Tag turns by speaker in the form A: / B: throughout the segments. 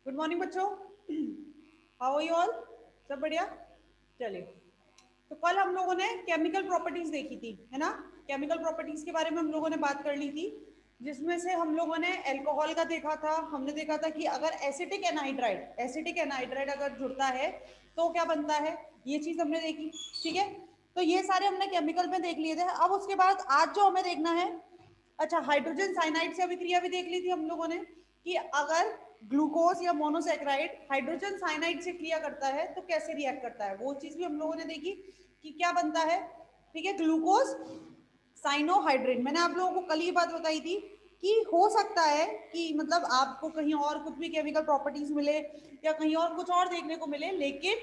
A: Good morning बच्चों, how are you all? सब बढ़िया। चलिए, तो कल हम लोगों ने केमिकल प्रॉपर्टीज देखी थी, है ना। केमिकल प्रॉपर्टीज के बारे में हम लोगों ने बात कर ली थी, जिसमें से हम लोगों ने अल्कोहल का देखा था। हमने देखा था कि अगर एसिटिक एनहाइड्राइड अगर जुड़ता है तो क्या बनता है, ये चीज हमने देखी। ठीक है, तो ये सारे हमने केमिकल में देख लिए थे। अब उसके बाद आज जो हमें देखना है, अच्छा, हाइड्रोजन साइनाइड से अभिक्रिया भी देख ली थी हम लोगों ने, कि अगर ग्लूकोज या मोनोसेक्राइड हाइड्रोजन साइनाइड से क्रिया करता है तो कैसे रिएक्ट करता है, वो चीज भी हम लोगों ने देखी कि क्या बनता है। ठीक है, ग्लूकोज साइनोहाइड्रेट, मैंने आप लोगों को कल ही बात बताई थी कि हो सकता है कि मतलब आपको कहीं और कुछ भी केमिकल प्रॉपर्टीज मिले या कहीं और कुछ और देखने को मिले, लेकिन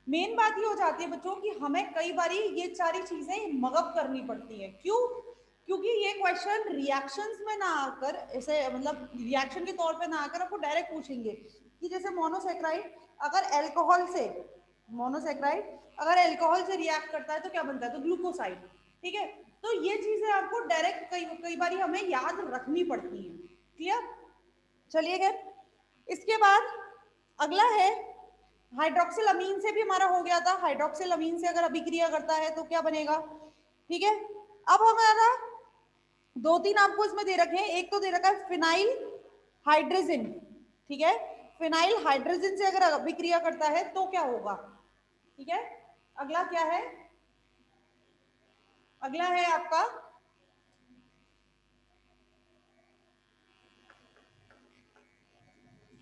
A: मेन बात ये हो जाती है बच्चों कि हमें कई बार ये सारी चीजें मगअप करनी पड़ती है। क्यों? क्योंकि ये क्वेश्चन रिएक्शंस में ना आकर, ऐसे मतलब रिएक्शन के तौर पे ना आकर आपको डायरेक्ट पूछेंगे कि जैसे मोनोसेक्राइड अगर अल्कोहल से रिएक्ट करता है तो क्या बनता है, तो ग्लूकोसाइड। ठीक है, तो ये चीजें आपको डायरेक्ट कई कई बार हमें याद रखनी पड़ती है। क्लियर? चलिए खैर, इसके बाद अगला है हाइड्रोक्सिल अमीन से भी हमारा हो गया था। हाइड्रोक्सिल अमीन से अगर अभिक्रिया करता है तो क्या बनेगा। ठीक है, अब हमारा दो तीन आपको इसमें दे रखे हैं। एक तो दे रखा है फिनाइल हाइड्रोजन। ठीक है, फिनाइल हाइड्रोजन से अगर अभिक्रिया करता है तो क्या होगा। ठीक है, अगला क्या है, अगला है आपका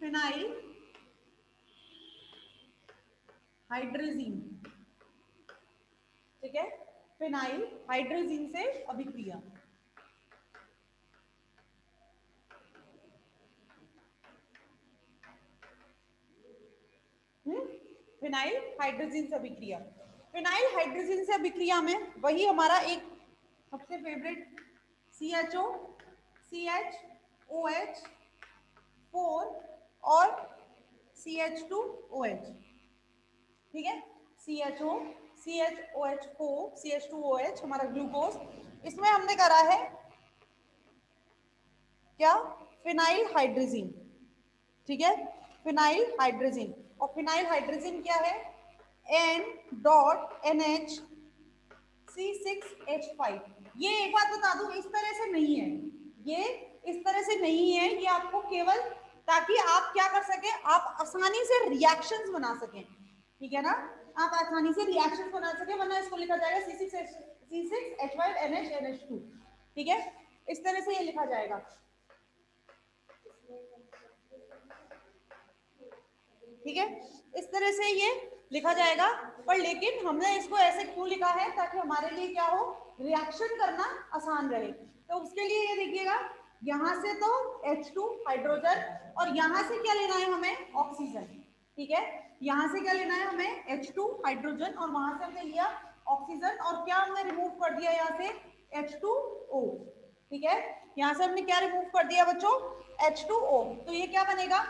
A: फिनाइल हाइड्रोजीन। ठीक है, फिनाइल हाइड्रोजीन से अभिक्रिया। फिनाइल हाइड्रोजन से अभिक्रिया, फिनाइल हाइड्रोजन से अभिक्रिया में वही हमारा एक सबसे फेवरेट CHO, CHOH 4 और CH2OH। ठीक है, CHO, CHOH4, CH2OH हमारा ग्लूकोज, इसमें हमने करा है क्या, फिनाइल हाइड्रोजन। ठीक है, फिनाइल हाइड्रोजन, और फिनाइल हाइड्रोजन क्या है, N.NH ये एक बात बता दूं, इस तरह से नहीं है, ये इस तरह से नहीं है, ये आपको केवल ताकि आप क्या कर सके, आप आसानी से रिएक्शंस बना सकें। ठीक है ना, आप आसानी से रिएक्शंस बना सके, वरना इसको लिखा जाएगा C6H5NH2। ठीक है, इस तरह से ये लिखा जाएगा। ठीक है, इस तरह से ये लिखा जाएगा, पर लेकिन हमने इसको ऐसे क्यों लिखा है, ताकि हमारे लिए क्या हो, रिएक्शन करना आसान रहे। तो उसके लिए ये देखिएगा, यहां से तो H2 हाइड्रोजन, और यहां से क्या लेना है हमें, ऑक्सीजन। ठीक है, यहां से क्या लेना है हमें, H2 हाइड्रोजन, और वहां से हमने लिया ऑक्सीजन, और क्या हमने रिमूव कर दिया यहाँ से, H2O। ठीक है, यहां से हमने क्या रिमूव कर दिया बच्चों, H2O। तो ये क्या बनेगा,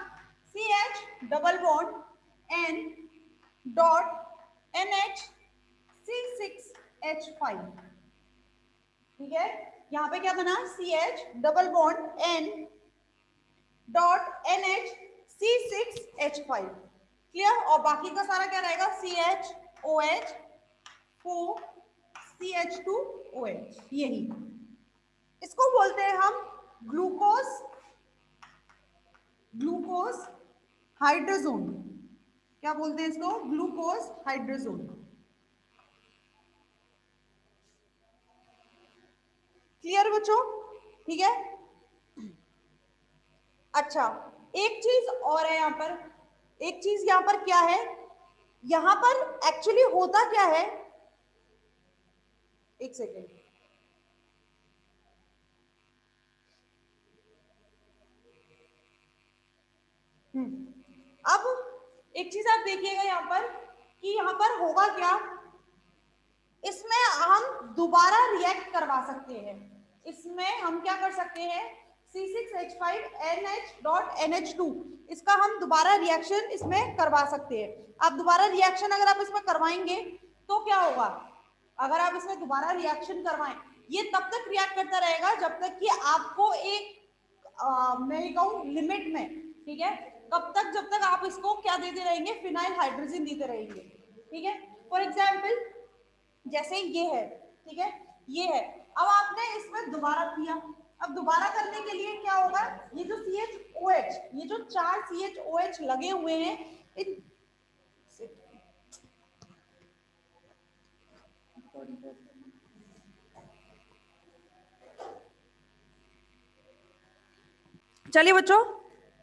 A: CH double bond N dot NH C6H5। ठीक है, यहां पे क्या बना, CH double bond N dot NH C6H5। Clear? और बाकी का सारा क्या रहेगा, CHOH 4 CH2OH, यही इसको बोलते हैं हम ग्लूकोज, ग्लूकोज हाइड्रोजोन। क्या बोलते हैं इसको, ग्लूकोज हाइड्रोजोन। क्लियर बच्चों? ठीक है, अच्छा, एक चीज और है यहां पर, एक चीज यहां पर क्या है, यहां पर एक्चुअली होता क्या है, एक सेकेंड, अब एक चीज आप देखिएगा यहां पर कि यहां पर होगा क्या, इसमें हम दोबारा रिएक्ट करवा सकते हैं। इसमें हम क्या कर सकते हैं, C6H5NH.NH2, इसका हम दोबारा रिएक्शन इसमें करवा सकते हैं। आप दोबारा रिएक्शन अगर आप इसमें करवाएंगे तो क्या होगा, अगर आप इसमें दोबारा रिएक्शन करवाएं, ये तब तक रिएक्ट करता रहेगा जब तक कि आपको एक मैं ये कहूँ लिमिट में, ठीक है, कब तक, जब तक आप इसको क्या देते रहेंगे, फिनाइल हाइड्रोजन देते रहेंगे, ठीक है। फॉर एग्जाम्पल जैसे ये है, ठीक है, ये है, अब आपने इसमें दोबारा किया, अब दोबारा करने के लिए क्या होगा, ये जो CHOH, ये जो 4 CHOH लगे हुए हैं इन, चलिए बच्चों,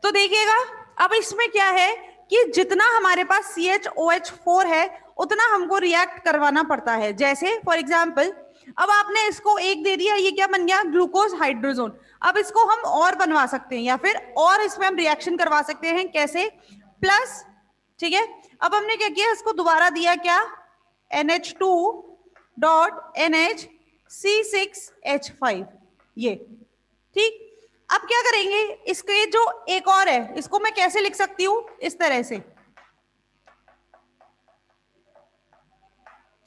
A: तो देखिएगा अब इसमें क्या है कि जितना हमारे पास CHOH4 है उतना हमको रिएक्ट करवाना पड़ता है। जैसे फॉर एग्जाम्पल अब आपने इसको एक दे दिया, ये क्या बन गया, ग्लूकोज हाइड्रोजोन। अब इसको हम और बनवा सकते हैं या फिर और इसमें हम रिएक्शन करवा सकते हैं, कैसे, प्लस, ठीक है। अब हमने क्या किया, इसको दोबारा दिया क्या, NH2.NH(C6H5), ये, ठीक। अब क्या करेंगे, इसके जो एक और है इसको मैं कैसे लिख सकती हूं, इस तरह से,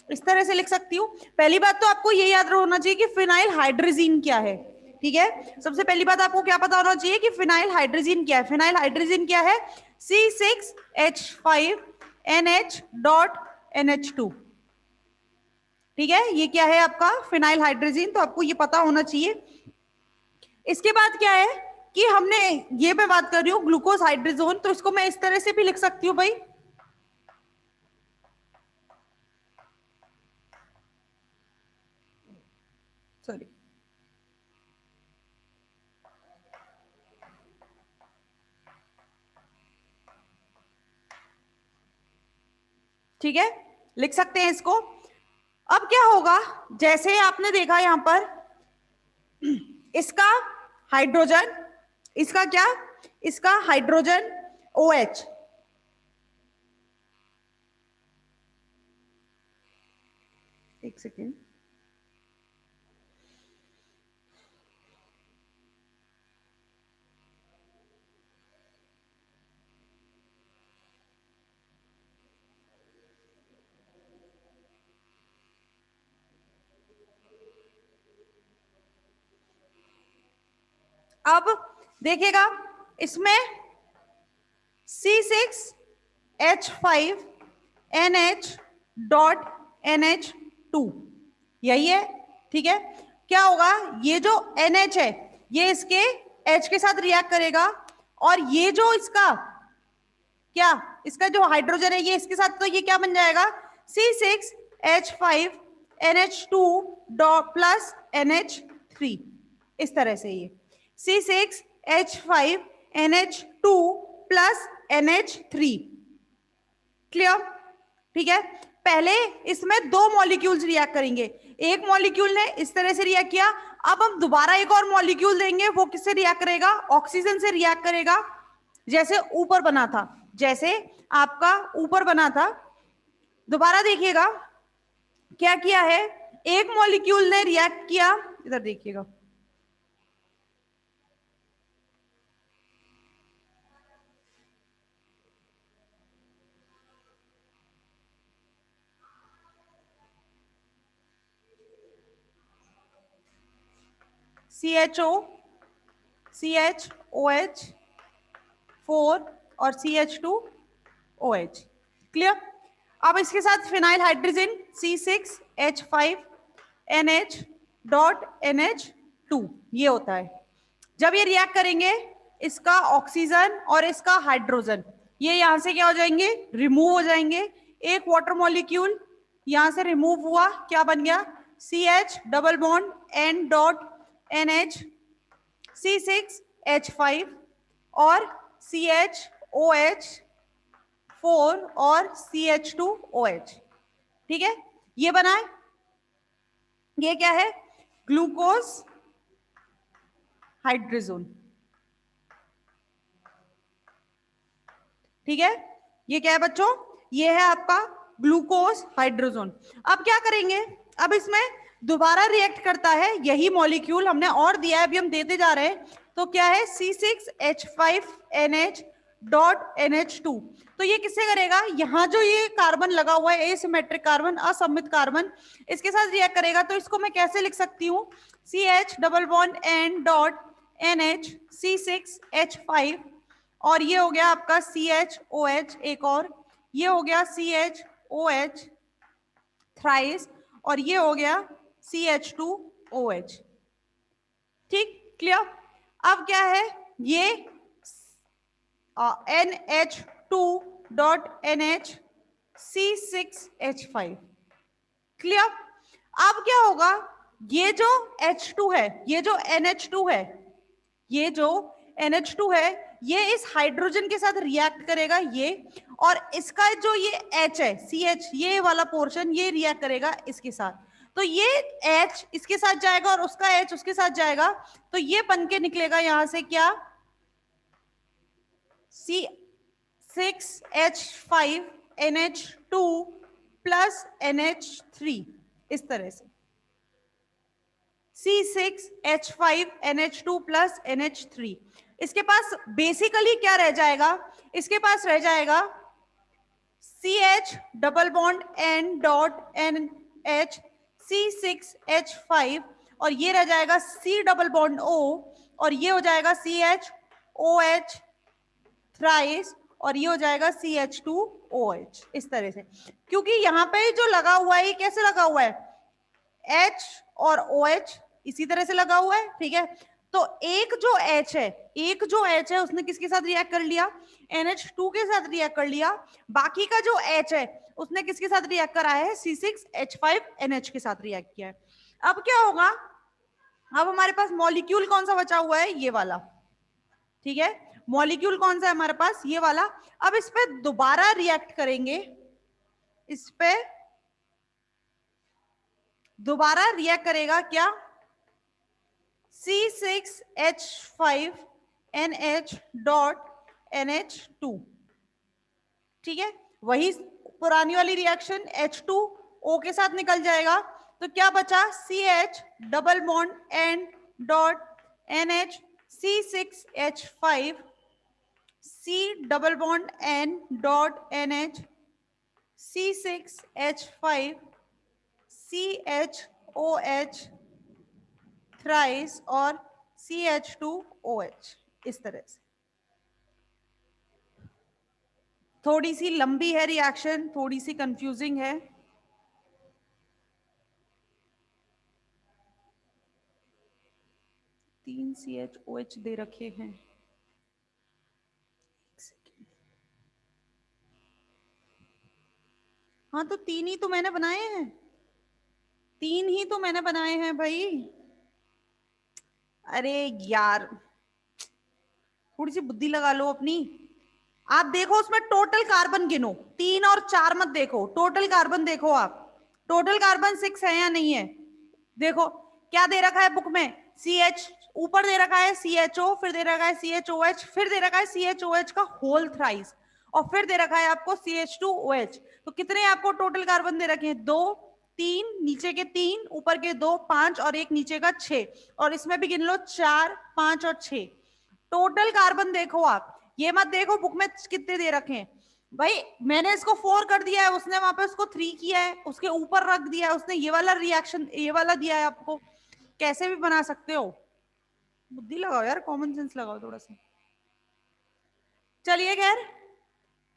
A: इस तरह से लिख सकती हूं। पहली बात तो आपको ये याद होना चाहिए कि फिनाइल हाइड्रोजीन क्या है, ठीक है। सबसे पहली बात आपको क्या पता होना चाहिए कि फिनाइल हाइड्रोजीन क्या है। फिनाइल हाइड्रोजीन क्या है, C6H5NH.NH2, ठीक है, ये क्या है आपका फिनाइल हाइड्रोजीन, तो आपको ये पता होना चाहिए। इसके बाद क्या है कि हमने, ये मैं बात कर रही हूँ ग्लूकोज हाइड्रोजोन, तो इसको मैं इस तरह से भी लिख सकती हूँ भाई, सॉरी, ठीक है, लिख सकते हैं इसको। अब क्या होगा, जैसे आपने देखा यहां पर इसका हाइड्रोजन, इसका क्या, इसका हाइड्रोजन OH, एक सेकेंड, अब देखिएगा इसमें C6H5NH.NH2 यही है, ठीक है। क्या होगा, ये जो NH है ये इसके H के साथ रिएक्ट करेगा, और ये जो इसका क्या, इसका जो हाइड्रोजन है ये इसके साथ, तो ये क्या बन जाएगा, C6H5NH2 प्लस NH3, इस तरह से ये C6H5NH2 प्लस NH3, क्लियर, ठीक है। पहले इसमें 2 मॉलिक्यूल्स रिएक्ट करेंगे, एक मॉलिक्यूल ने इस तरह से रिएक्ट किया, अब हम दोबारा एक और मॉलिक्यूल देंगे, वो किससे रिएक्ट करेगा, ऑक्सीजन से रिएक्ट करेगा, जैसे ऊपर बना था, जैसे आपका ऊपर बना था। दोबारा देखिएगा क्या किया है, एक मॉलिक्यूल ने रिएक्ट किया, इधर देखिएगा, CHO, CHOH4 और CH2OH, क्लियर। अब इसके साथ फिनाइल हाइड्रोजन C6H5NH.NH2, ये होता है। जब ये रिएक्ट करेंगे, इसका ऑक्सीजन और इसका हाइड्रोजन ये यहां से क्या हो जाएंगे, रिमूव हो जाएंगे। एक वाटर मॉलिक्यूल यहां से रिमूव हुआ, क्या बन गया, CH double bond N.NH C6H5 और CHOH4 और CH2OH, ठीक है, ये बना है। ये क्या है, ग्लूकोज हाइड्रोजोन, ठीक है। ये क्या है बच्चों, ये है आपका ग्लूकोज हाइड्रोजोन। अब क्या करेंगे, अब इसमें दोबारा रिएक्ट करता है, यही मॉलिक्यूल हमने और दिया है, अभी हम देते जा रहे हैं। तो क्या है, C6H5NH NH2। तो ये किससे करेगा, यहाँ जो ये कार्बन लगा हुआ है एसिमेट्रिक कार्बन, असममित कार्बन, इसके साथ रिएक्ट करेगा। तो इसको मैं कैसे लिख सकती हूँ, CH double bond N dot NH C6H5, और ये हो गया आपका CHOH एक, और ये हो गया CHOH थ्राइस, और ये हो गया CH2OH। ठीक, क्लियर। अब क्या है, ये NH2 dot NH C6H5, clear. अब क्या होगा, ये जो H2 है, ये जो NH2 है, ये जो NH2 है, ये इस हाइड्रोजन के साथ रिएक्ट करेगा ये, और इसका जो ये H है CH, ये वाला पोर्शन, ये रिएक्ट करेगा इसके साथ। तो ये H इसके साथ जाएगा और उसका H उसके साथ जाएगा, तो ये बन के निकलेगा यहां से क्या, C6H5NH2 प्लस NH3, इस तरह से C6H5NH2 प्लस NH3। इसके पास बेसिकली क्या रह जाएगा, इसके पास रह जाएगा CH double bond N dot NH C6H5, और ये रह जाएगा C डबल बॉन्ड O, और ये हो जाएगा CHOH थ्राइस, और ये हो जाएगा CH2OH, इस तरह से। क्योंकि यहाँ पे जो लगा हुआ है, ये कैसे लगा हुआ है, H और OH इसी तरह से लगा हुआ है, ठीक है। तो एक जो H है, एक जो H है उसने किसके साथ रिएक्ट कर लिया, NH2 के साथ रिएक्ट कर लिया। बाकी का जो H है उसने किसके साथ रिएक्ट करा है, C6H5NH के साथ रिएक्ट किया है। अब क्या होगा, अब हमारे पास मॉलिक्यूल कौन सा बचा हुआ है, ये वाला, ठीक है। मॉलिक्यूल कौन सा है हमारे पास, ये वाला। अब इस पे दोबारा रिएक्ट करेंगे, इस पे दोबारा रिएक्ट करेगा क्या, C6H5NH डॉट NH2, ठीक है। वही पुरानी वाली रिएक्शन, H2O के साथ निकल जाएगा, तो क्या बचा, CH double bond N dot NH C6H5, C double bond N dot NH C6H5 CHOH thrice और CH2OH, इस तरह से। थोड़ी सी लंबी है रिएक्शन, थोड़ी सी कंफ्यूजिंग है। तीन CHOH दे रखे हैं, हाँ तो तीन ही तो मैंने बनाए हैं, तीन ही तो मैंने बनाए हैं भाई। अरे यार, थोड़ी सी बुद्धि लगा लो अपनी। आप देखो उसमें टोटल कार्बन गिनो, 3 और 4 मत देखो, टोटल कार्बन देखो आप, टोटल कार्बन 6 है या नहीं है। देखो क्या दे रखा है बुक में, CH ऊपर दे रखा है CHO, फिर दे रखा है CHOH, फिर दे रखा है CHOH का होल थ्राइस, और फिर दे रखा है आपको CH2OH। तो कितने आपको टोटल कार्बन दे रखे हैं, 2, 3, नीचे के 3, ऊपर के 2, 5, और एक नीचे का 6, और इसमें भी गिन लो 4, 5 और 6। टोटल कार्बन देखो आप, ये मत देखो बुक में कितने दे रखे हैं। भाई मैंने इसको 4 कर दिया है, उसने वहां पे उसको 3 किया है, उसके ऊपर रख दिया है उसने, ये वाला रिएक्शन ये वाला दिया है आपको, कैसे भी बना सकते हो। बुद्धि लगाओ यार, कॉमन सेंस लगाओ थोड़ा सा। चलिए खैर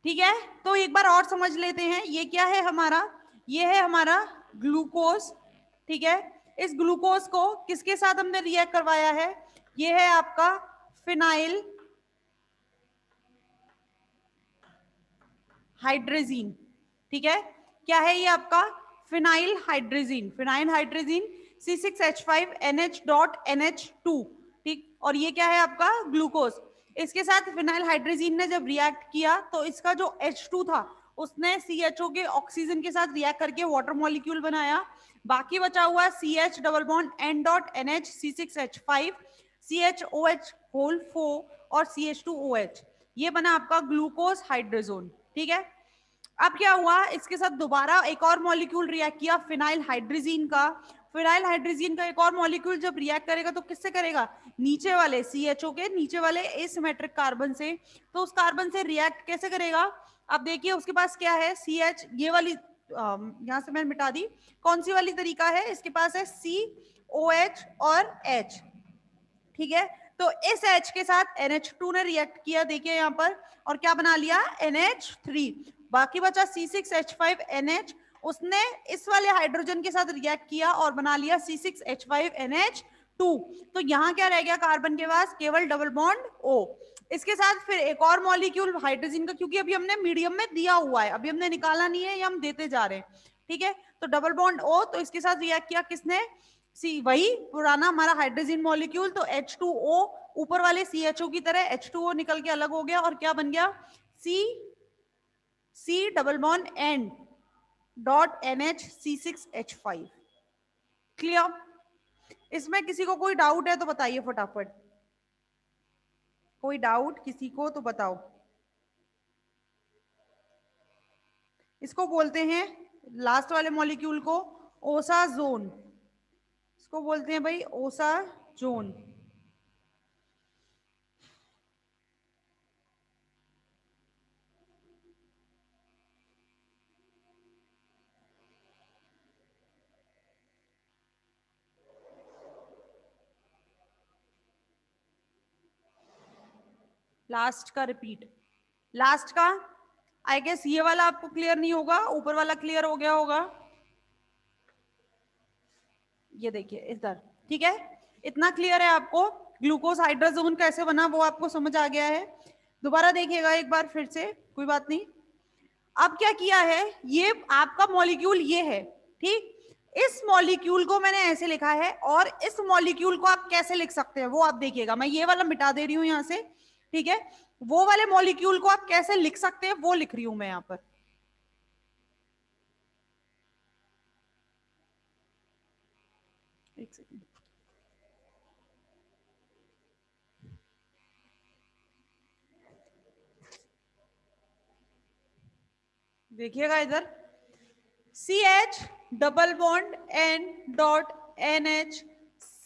A: ठीक है, तो एक बार और समझ लेते हैं, ये क्या है हमारा, ये है हमारा ग्लूकोज, ठीक है। इस ग्लूकोज को किसके साथ हमने रिएक्ट करवाया है, ये है आपका फिनाइल हाइड्रोजीन, ठीक है। क्या है ये आपका, phenyl hydrazine, phenyl hydrazine C6H5NH dot NH2, ठीक। और ये क्या है आपका ग्लूकोज, इसके साथ फिनाइल हाइड्रोजीन ने जब रिएक्ट किया तो इसका जो H2 था उसने CHO के ऑक्सीजन के साथ रिएक्ट करके वाटर मॉलिक्यूल बनाया। बाकी बचा हुआ CH double bond N dot NH C6H5 CHOH whole 4 और CH2OH, ये बना आपका ग्लूकोज हाइड्रोजोन, ठीक है। अब क्या हुआ, इसके साथ दोबारा एक और मॉलिक्यूल रिएक्ट किया फिनाइल हाइड्रोजीन का, फिनाइल हाइड्रोजन का एक और मॉलिक्यूल जब रिएक्ट करेगा तो किससे करेगा, नीचे वाले CHO के नीचे वाले एसिमेट्रिक कार्बन से। तो उस कार्बन से रिएक्ट कैसे करेगा, आप देखिए उसके पास क्या है, CH, ये वाली यहां से मैंने मिटा दी, कौन सी वाली तरीका है, इसके पास है COH और H, ठीक है। तो इस H के साथ NH2 ने रिएक्ट किया, देखिए यहाँ पर, और क्या बना लिया, NH3, बाकी बचा C6H5NH, उसने इस वाले हाइड्रोजन के साथ रिएक्ट किया और बना लिया C6H5NH2। तो यहाँ क्या रह गया कार्बन के पास, केवल डबल बॉन्ड O। इसके साथ फिर एक और मॉलिक्यूल हाइड्रोजन का, क्योंकि अभी हमने मीडियम में दिया हुआ है, अभी हमने निकाला नहीं है, ये हम देते जा रहे हैं, ठीक है। तो डबल बॉन्ड O, तो इसके साथ रिएक्ट किया किसने, सी, वही पुराना हमारा हाइड्रोजन मॉलिक्यूल, तो H2O, ऊपर वाले CHO की तरह H2O निकल के अलग हो गया और क्या बन गया, C double bond N dot NH C6H5। Clear? इसमें किसी को कोई डाउट है तो बताइए फटाफट, कोई डाउट किसी को तो बताओ। इसको बोलते हैं, लास्ट वाले मॉलिक्यूल को, ओसाजोन, इसको बोलते हैं भाई ओसाजोन। लास्ट का रिपीट, लास्ट का आई गेस ये वाला आपको क्लियर नहीं होगा, ऊपर वाला क्लियर हो गया होगा, ये देखिए इधर, ठीक है, इतना क्लियर है आपको, ग्लूकोज हाइड्रोजोन कैसे बना वो आपको समझ आ गया है। दोबारा देखिएगा एक बार फिर से, कोई बात नहीं। अब क्या किया है, ये आपका मॉलिक्यूल ये है, ठीक, इस मॉलिक्यूल को मैंने ऐसे लिखा है, और इस मॉलिक्यूल को आप कैसे लिख सकते हैं वो आप देखिएगा, मैं ये वाला मिटा दे रही हूं यहां से, ठीक है। वो वाले मॉलिक्यूल को आप कैसे लिख सकते हैं वो लिख रही हूं मैं यहां पर। एक सेकंड, देखिएगा इधर, CH double bond N dot NH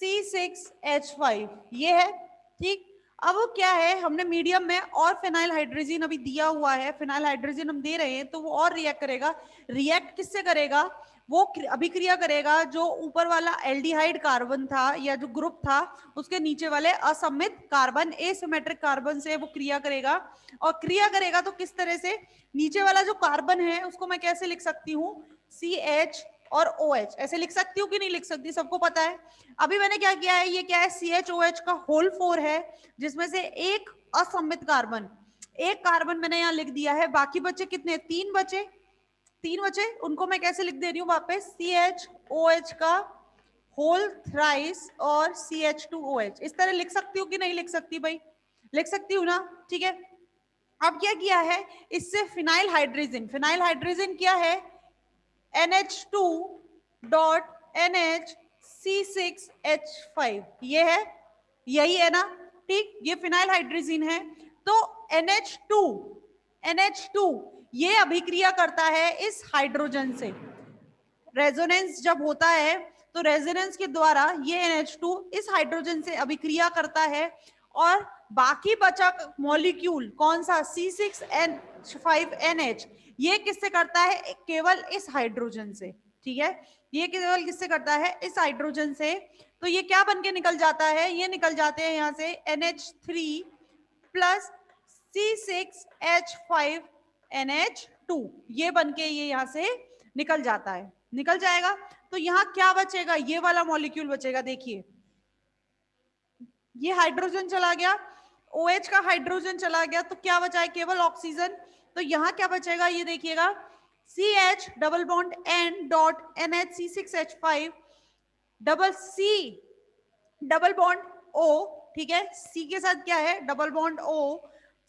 A: C6H5, ये है, ठीक। अब क्या है, हमने मीडियम में और फिनाइल हाइड्रोजन अभी दिया हुआ है, फिनाइल हाइड्रोजन हम दे रहे हैं, तो वो और रिएक्ट करेगा, रिएक्ट किससे करेगा, वो अभिक्रिया करेगा जो ऊपर वाला एल्डिहाइड कार्बन था या जो ग्रुप था, उसके नीचे वाले असममित कार्बन, एसिमेट्रिक कार्बन से वो क्रिया करेगा। और क्रिया करेगा तो किस तरह से, नीचे वाला जो कार्बन है उसको मैं कैसे लिख सकती हूँ, CH और OH, ऐसे लिख सकती हूँ कि नहीं लिख सकती, सबको पता है। अभी मैंने क्या किया है, ये क्या है, CHOH का होल 4 है, जिसमें से एक असममित कार्बन, एक कार्बन मैंने यहाँ लिख दिया है, बाकी बचे कितने, 3 बचे, 3 बचे, उनको मैं कैसे लिख दे रही हूँ वापस, CHOH का होल थ्राइस और CH2OH, इस तरह लिख सकती हूँ कि नहीं लिख सकती भाई, लिख सकती हूँ ना, ठीक है। अब क्या किया है, इससे फिनाइल हाइड्रोजन, फिनाइल हाइड्रोजन क्या है, NH2 डॉट NH C6H5, ये है, यही है ना, ठीक, ये फिनाइल हाइड्रोजन है। तो NH2, NH2 ये अभिक्रिया करता है इस हाइड्रोजन से, रेजोनेंस जब होता है तो रेजोनेंस के द्वारा ये NH2 इस हाइड्रोजन से अभिक्रिया करता है, और बाकी बचा मॉलिक्यूल कौन सा, C6H5NH, ये किससे करता है, केवल इस हाइड्रोजन से, ठीक है, ये केवल किससे करता है, इस हाइड्रोजन से। तो ये क्या बन के निकल जाता है, ये निकल जाते हैं यहां से NH3 प्लस C6H5NH2, ये बन के ये यहां से निकल जाता है, निकल जाएगा। तो यहां क्या बचेगा, ये वाला मॉलिक्यूल बचेगा, देखिए ये हाइड्रोजन चला गया, OH का हाइड्रोजन चला गया, तो क्या बचा है, केवल ऑक्सीजन। तो यहां क्या बचेगा, ये देखिएगा, CH double bond N dot NH C6H5 double C double bond O, ठीक है, C के साथ क्या है, डबल बॉन्ड O,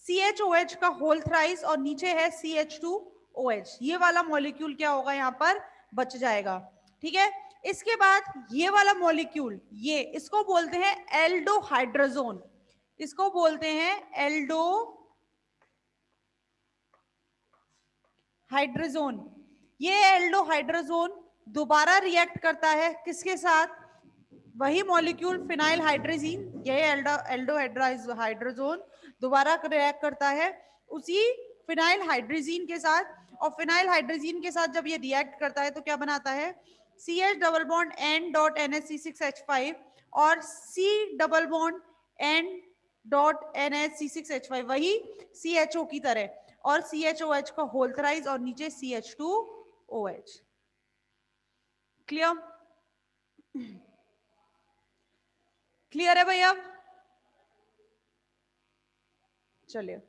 A: CHOH का होल थ्राइस, और नीचे है CH2OH, ये वाला मॉलिक्यूल क्या होगा यहाँ पर, बच जाएगा, ठीक है। इसके बाद ये वाला मॉलिक्यूल, ये इसको बोलते हैं एल्डो हाइड्रोजोन, इसको बोलते हैं एल्डो हाइड्रोजोन, ये एल्डो हाइड्रोजोन दोबारा रिएक्ट करता है किसके साथ, वही मॉलिक्यूल फिनाइल हाइड्रोजीन, यही हाइड्रोजोन दोबारा रिएक्ट करता है उसी फिनाइल हाइड्रोजीन के साथ, और फिनाइल हाइड्रोजीन के साथ जब ये रिएक्ट करता है तो क्या बनाता है, CH double bond N dot NH6H5 और C double bond N dot NH6H5, वही CHO की तरह, और CHOH का होल थ्राइस और नीचे CH2OH। क्लियर, क्लियर है भाई? अब चलिए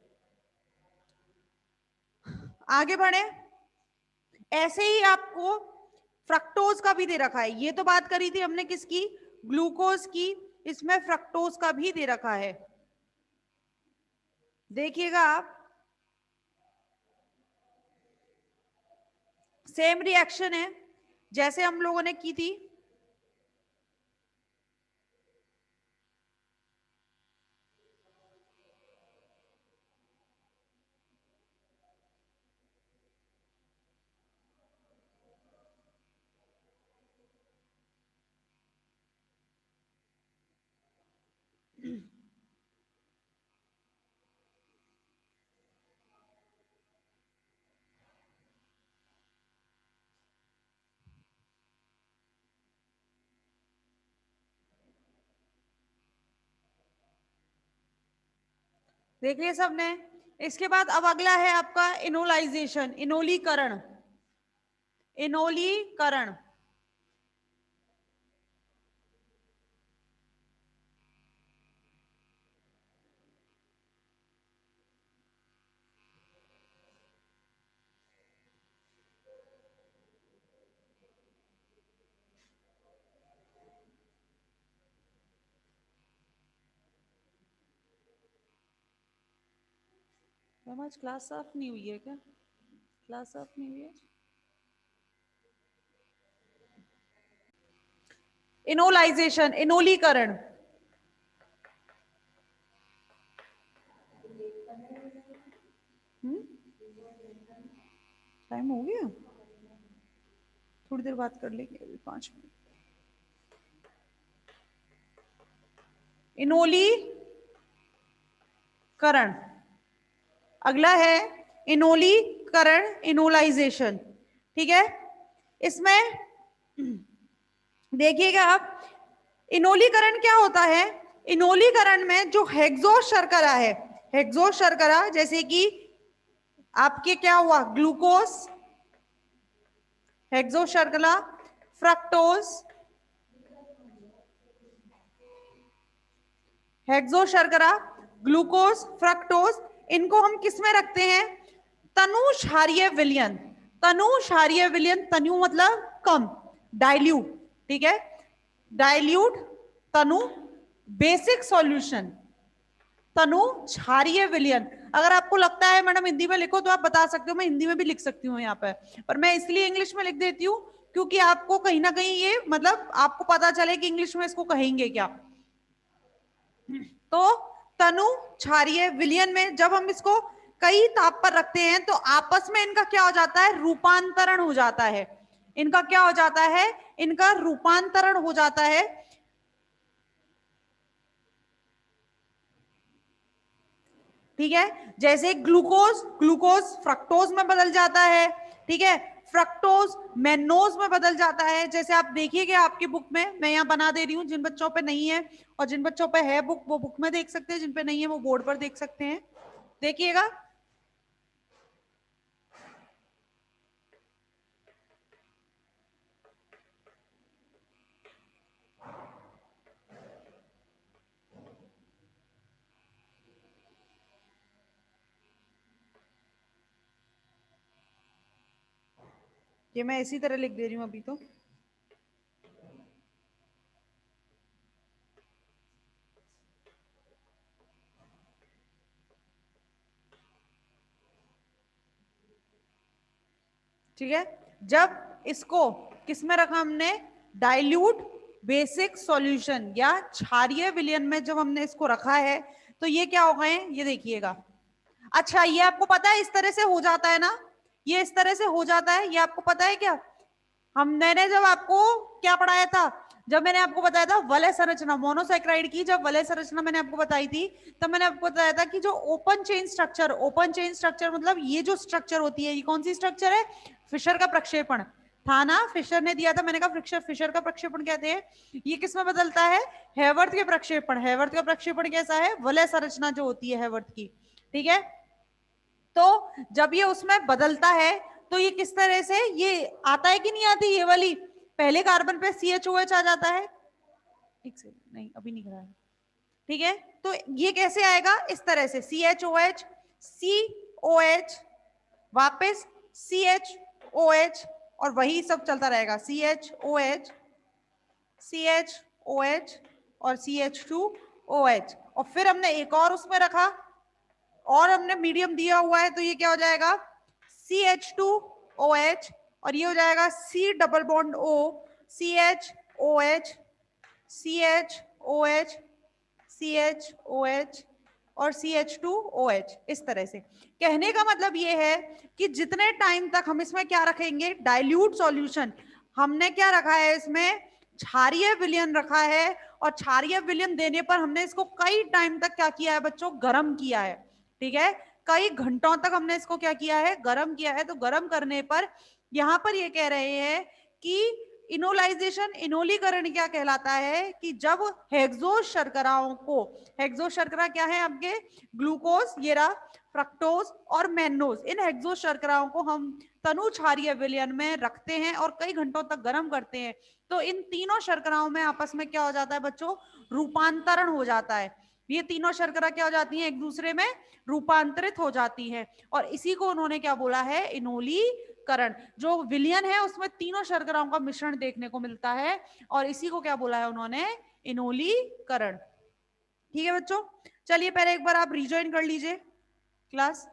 A: आगे बढ़े। ऐसे ही आपको फ्रक्टोज का भी दे रखा है, ये तो बात करी थी हमने किसकी, ग्लूकोज की, इसमें फ्रक्टोज का भी दे रखा है। देखिएगा आप, सेम रिएक्शन है जैसे हम लोगों ने की थी। देख लिया सबने। इसके बाद अब अगला है आपका इनोलाइजेशन, इनोलीकरण, इनोलीकरण। आज क्लास साफ नहीं हुई है क्या? क्लास साफ नहीं हुई है। इनोलाइजेशन, इनोलीकरण। टाइम हो गया, थोड़ी देर बात कर लेंगे, अभी 5 मिनट। इनोलीकरण, अगला है इनोलीकरण, इनोलाइजेशन। ठीक है, इसमें देखिएगा आप, इनोलीकरण क्या होता है, इनोलीकरण में जो हेक्सोस शर्करा है, हेक्सोस शर्करा जैसे कि आपके क्या हुआ, ग्लूकोज, हेक्सोस शर्करा, फ्रक्टोज, हेक्सोस शर्करा, ग्लूकोज, फ्रक्टोज, इनको हम किस में रखते हैं, तनु क्षारीय विलयन, तनु क्षारीय विलयन, तनु मतलब कम, डाइल्यूट, ठीक है, डाइल्यूट तनु, बेसिक सॉल्यूशन, तनु क्षारीय विलयन। अगर आपको लगता है मैडम हिंदी में लिखो तो आप बता सकते हो, मैं हिंदी में भी लिख सकती हूँ यहाँ पे, पर मैं इसलिए इंग्लिश में लिख देती हूँ क्योंकि आपको कहीं ना कहीं ये मतलब आपको पता चले कि इंग्लिश में इसको कहेंगे क्या। तो तनु क्षारीय विलयन में जब हम इसको कई ताप पर रखते हैं तो आपस में इनका क्या हो जाता है, रूपांतरण हो जाता है, इनका क्या हो जाता है, इनका रूपांतरण हो जाता है। ठीक है, जैसे ग्लूकोज, ग्लूकोज फ्रक्टोज में बदल जाता है, ठीक है, फ्रक्टोज मैनोज में बदल जाता है। जैसे आप देखिएगा आपकी बुक में, मैं यहाँ बना दे रही हूँ, जिन बच्चों पे नहीं है और जिन बच्चों पे है बुक वो बुक में देख सकते हैं, जिन पे नहीं है वो बोर्ड पर देख सकते हैं, देखिएगा। ये मैं इसी तरह लिख दे रही हूँ अभी तो। ठीक है, जब इसको किस में रखा हमने, डाइल्यूट बेसिक सॉल्यूशन या क्षारीय विलयन में जब हमने इसको रखा है तो ये क्या हो गए, ये देखिएगा। अच्छा, ये आपको पता है इस तरह से हो जाता है ना, ये इस तरह से हो जाता है, ये आपको पता है क्या, मैंने जब आपको क्या पढ़ाया था, जब मैंने आपको बताया था वलय संरचना, मोनोसैकेराइड की जब वलय संरचना मैंने आपको बताई थी, तब मैंने आपको बताया था कि जो ओपन चेन स्ट्रक्चर मतलब ये जो स्ट्रक्चर होती है, ये कौन सी स्ट्रक्चर है, फिशर का प्रक्षेपण था ना, फिशर ने दिया था, मैंने कहा फिशर का प्रक्षेपण कहते हैं। ये किसमें बदलता है, हेवर्थ के प्रक्षेपण। हेवर्थ का प्रक्षेपण कैसा है, वलय संरचना जो होती है हेवर्थ की, ठीक है। तो जब ये उसमें बदलता है तो ये किस तरह से ये आता है कि नहीं आती, ये वाली पहले कार्बन पे CHOH आ जाता है, एक सेकंड, नहीं अभी नहीं करा है, ठीक है। तो ये कैसे आएगा, इस तरह से CHOH COH वापस CHOH और वही सब चलता रहेगा, CHOH CHOH और CH2OH, और फिर हमने एक और उसमें रखा और हमने मीडियम दिया हुआ है, तो ये क्या हो जाएगा CH2OH, और ये हो जाएगा C double bond O CHOH CHOH CHOH और CH2OH, इस तरह से। कहने का मतलब ये है कि जितने टाइम तक हम इसमें क्या रखेंगे, डाइल्यूट सॉल्यूशन, हमने क्या रखा है इसमें, क्षारीय विलयन रखा है, और क्षारीय विलयन देने पर हमने इसको कई टाइम तक क्या किया है बच्चों, गर्म किया है, ठीक है। कई घंटों तक हमने इसको क्या किया है, गर्म किया है। तो गर्म करने पर यहां पर ये कह रहे हैं कि इनोलाइजेशन, इनोलीकरण क्या कहलाता है, कि जब हेक्सोज शर्कराओं को, हेक्सोज शर्करा क्या है आपके, ग्लूकोज, ये रहा, फ्रक्टोज और मैनोज, इन हेक्सोज शर्कराओं को हम तनु क्षारीय विलयन में रखते हैं और कई घंटों तक गर्म करते हैं। तो इन तीनों शर्कराओं में आपस में क्या हो जाता है बच्चों, रूपांतरण हो जाता है। ये तीनों शर्करा क्या हो जाती हैं, एक दूसरे में रूपांतरित हो जाती हैं, और इसी को उन्होंने क्या बोला है, इनोलीकरण। जो विलयन है उसमें तीनों शर्कराओं का मिश्रण देखने को मिलता है, और इसी को क्या बोला है उन्होंने, इनोलीकरण। ठीक है बच्चों, चलिए पहले एक बार आप रिज्वाइन कर लीजिए क्लास।